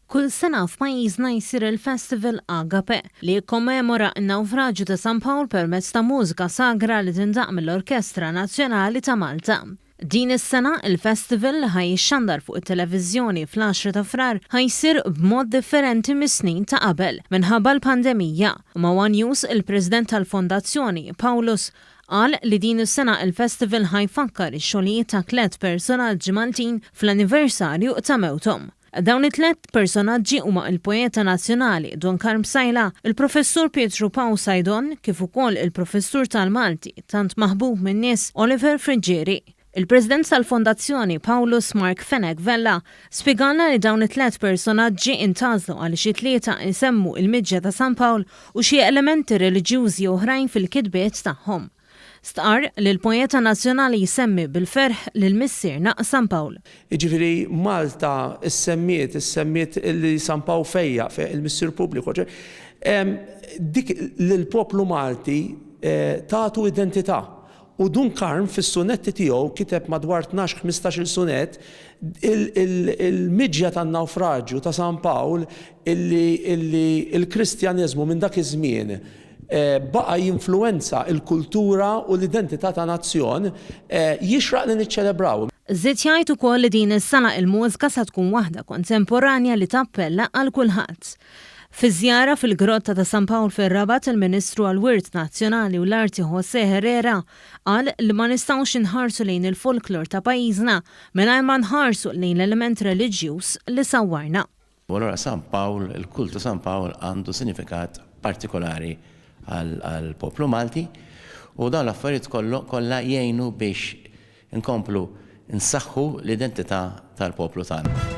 Kull sena f'pajjiżna jsir il-Festival Agape li jikkommemora n-nawfraġġju ta' San Pawl permezz ta' mużika sagra li tindaq mill-Orkestra Nazzjonali ta' Malta. Din is-sena il-festival ħajxxandar fuq it-televiżjoni fl-10 ta' frar ħajsir b'mod differenti mis-snin ta' qabel minħabba l-pandemija. Ma' One News il-President tal-Fondazzjoni Paulus qal li din is-sena il-festival ħajfakkar ix-xogħlijiet ta' 3 personaġġi Maltin fl-anniversarju ta' mewthom. Dawn it-3 personaġġi huma il-Poeta Nazzjonali Don Carm Sajla, il-Professur Pietru Pau Sajdon kif ukoll il-Professur tal-Malti tant maħbub min-nies Oliver Frigieri. Il-President tal-Fondazzjoni Paulus Mark Fenech Vella spjegalna li dawn it-3 personaġġi intgħażlu għal xi tlieta isemmu il-Miġġa ta' San Pawl u xi elementi reliġjużi oħrajn fil-kitbiet tagħhom. Stqar li l-Poeta Nazzjonali jisemmi bil-ferħ lil missierna San Pawl. Jiġifieri Malta issemmiet li San Pawl fejja il-missier pubbliku. Dik lill-poplu Malti tagħtu identità. U Don Carm fis-sunetti tiegħu kiteb madwar 12-15 sunet il-miġja tan-nawfraġġju ta' San Pawl illi l-Kristjaneżmu minn dak iż-żmien baqa' jinfluwenza l-kultura u l-identità ta' nazzjon jixraq li niċċelebraw. Żied jgħid ukoll li din is-sena il-mużika se tkun waħda kontemporanja li tappella għal kulħadd. Fi żjara fil-grotta ta' San Pawl fir-Rabat il-Ministru għall-Wirt Nazzjonali u l-Arti José Herrera qal li ma nistgħux inħarsu lejn il-folklor ta' pajjiżna mingħajr ma nħarsu lejn l-element reliġjuż li sawwarna. Allura San Pawl, il-kultu San Pawl għandu sinifikat partikolari għal-poplu Malti u dawn l-affarijiet kollha jgħinu biex inkomplu nsaħħu l-identità tal-poplu tagħna.